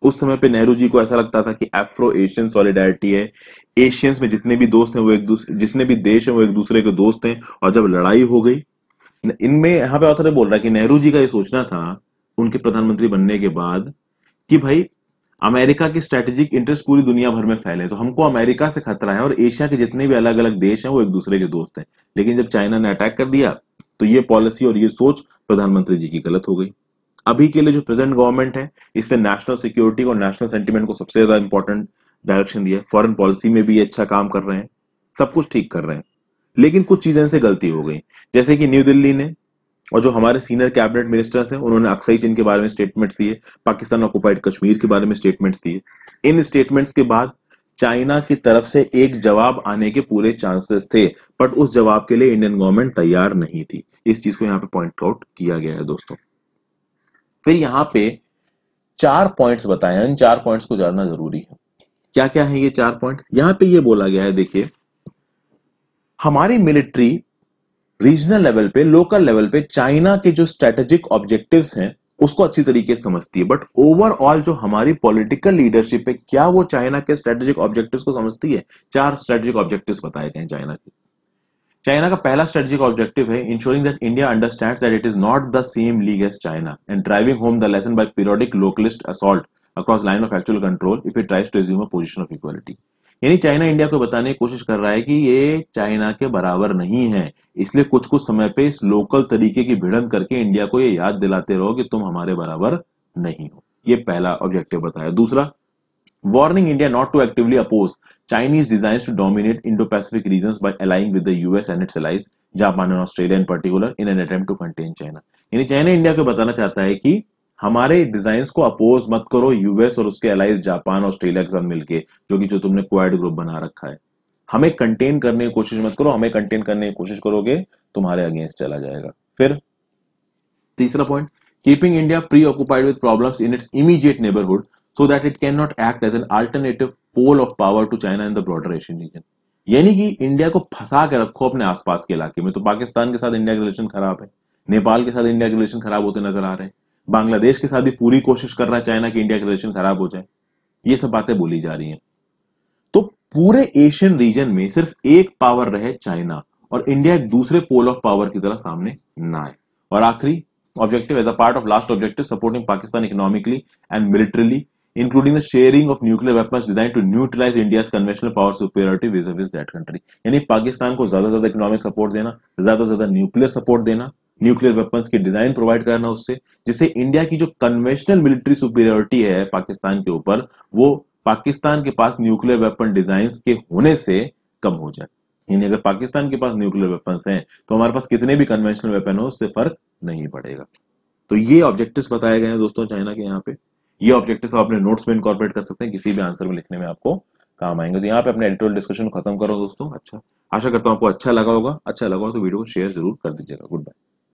उस समय पे नेहरू जी को ऐसा लगता था कि एफ्रो एशियन सॉलिडारिटी है, एशियंस में जितने भी दोस्त हैं वो एक दूसरे, जितने भी देश हैं वो एक दूसरे के दोस्त हैं। और जब लड़ाई हो गई इनमें, यहां पे ऑथर बोल रहा है कि नेहरू जी का ये सोचना था उनके प्रधानमंत्री बनने के बाद कि भाई अमेरिका की स्ट्रेटेजिक इंटरेस्ट पूरी दुनिया भर में फैले, तो हमको अमेरिका से खतरा है, और एशिया के जितने भी अलग अलग देश हैं वो एक दूसरे के दोस्त हैं। लेकिन जब चाइना ने अटैक कर दिया, तो ये पॉलिसी और ये सोच प्रधानमंत्री जी की गलत हो गई। अभी के लिए जो प्रेजेंट गवर्नमेंट है, इसने नेशनल सिक्योरिटी और नेशनल सेंटिमेंट को सबसे ज्यादा इंपॉर्टेंट डायरेक्शन दिया। फॉरेन पॉलिसी में भी अच्छा काम कर रहे हैं, सब कुछ ठीक कर रहे हैं। लेकिन कुछ चीजें से गलती हो गई, जैसे कि न्यू दिल्ली ने और जो हमारे सीनियर कैबिनेट मिनिस्टर्स हैं, उन्होंने अक्सई चीन के बारे में स्टेटमेंट्स दिए, पाकिस्तान ऑक्युपाइड कश्मीर के बारे में स्टेटमेंट्स दिए। इन स्टेटमेंट्स के बाद चाइना की तरफ से एक जवाब आने के पूरे चांसेस थे, बट उस जवाब के लिए इंडियन गवर्नमेंट तैयार नहीं थी। इस चीज को यहाँ पे पॉइंट आउट किया गया है दोस्तों। फिर यहाँ पे 4 पॉइंट्स बताए हैं, इन 4 पॉइंट्स को जानना जरूरी है। क्या क्या है ये 4 पॉइंट्स? यहां पे ये बोला गया है, देखिए हमारी मिलिट्री रीजनल लेवल पे, लोकल लेवल पे चाइना के जो स्ट्रेटेजिक ऑब्जेक्टिव्स हैं उसको अच्छी तरीके से समझती है, बट ओवरऑल जो हमारी पॉलिटिकल लीडरशिप है, क्या वो चाइना के स्ट्रेटेजिक ऑब्जेक्टिव्स को समझती है? 4 स्ट्रेटेजिक ऑब्जेक्टिव्स बताए गए हैं चाइना के। चाइना का पहला स्ट्रेटेजिक ऑब्जेक्टिव है ensuring that India understands that it is not the same league as China and driving home the lesson by periodic localist assault across Line of Actual Control if it tries to assume a position of equality. यानी China India को बताने की कोशिश कर रहा है कि ये चाइना के बराबर नहीं है, इसलिए कुछ कुछ समय पे इस लोकल तरीके की भिड़ंत करके इंडिया को ये याद दिलाते रहो कि तुम हमारे बराबर नहीं हो। ये पहला ऑब्जेक्टिव बताया। दूसरा, warning India not to actively oppose Chinese designs to dominate Indo-Pacific regions by allying with the US and its allies, Japan and Australia in particular, in an attempt to contain China। यानी China India को बताना चाहता है कि हमारे designs को oppose मत करो यूएस और उसके अलाइज जापान ऑस्ट्रेलिया के साथ मिलके, जो तुमने क्वाड ग्रुप बना रखा है। हमें कंटेन करने की कोशिश मत करो, हमें कंटेन करने की कोशिश करोगे तुम्हारे अगेंस्ट चला जाएगा। फिर तीसरा point, keeping India pre occupied with problems in its immediate neighbourhood so that it cannot act as an alternative pole of power to China in the broader Asian region। यानी कि इंडिया को फंसा के रखो अपने आसपास के इलाके में। तो पाकिस्तान के साथ इंडिया के रिलेशन खराब है, नेपाल के साथ इंडिया के रिलेशन खराब होते नजर आ रहे हैं, बांग्लादेश के साथ भी पूरी कोशिश कर रहा है चाइना की इंडिया के रिलेशन खराब हो जाए। ये सब बातें बोली जा रही हैं। तो पूरे एशियन रीजन में सिर्फ एक पावर रहे चाइना, और इंडिया एक दूसरे पोल ऑफ पावर की तरह सामने ना आए। और आखिरी objective, as a part of last objective, supporting Pakistan economically and militarily including the sharing of nuclear weapons designed to neutralize India's conventional power superiority vis-a-vis that country। यानी पाकिस्तान को ज्यादा से ज्यादा इकोनॉमिक सपोर्ट देना, ज्यादा से ज्यादा न्यूक्लियर सपोर्ट देना, न्यूक्लियर वेपन्स की डिजाइन प्रोवाइड करना उससे, जिससे इंडिया की जो कन्वेंशनल मिलिट्री सुपीरियोरिटी है पाकिस्तान के ऊपर, वो पाकिस्तान के पास न्यूक्लियर वेपन डिजाइन के होने से कम हो जाए। यानी अगर पाकिस्तान के पास न्यूक्लियर वेपन्स हैं तो हमारे पास कितने भी कन्वेंशनल वेपन हो उससे फर्क नहीं पड़ेगा। तो ये ऑब्जेक्टिव्स बताए गए हैं दोस्तों चाइना के। यहाँ पे ये ऑब्जेक्टिव्स आप अपने नोट्स में इनकॉर्पोरेट कर सकते हैं, किसी भी आंसर में लिखने में आपको काम आएंगे। तो यहाँ पे अपने एडिटोरियल डिस्कशन खत्म करो दोस्तों। अच्छा, आशा करता हूं आपको अच्छा लगा होगा। अच्छा लगा हो तो वीडियो को शेयर जरूर कर दीजिएगा। Good bye.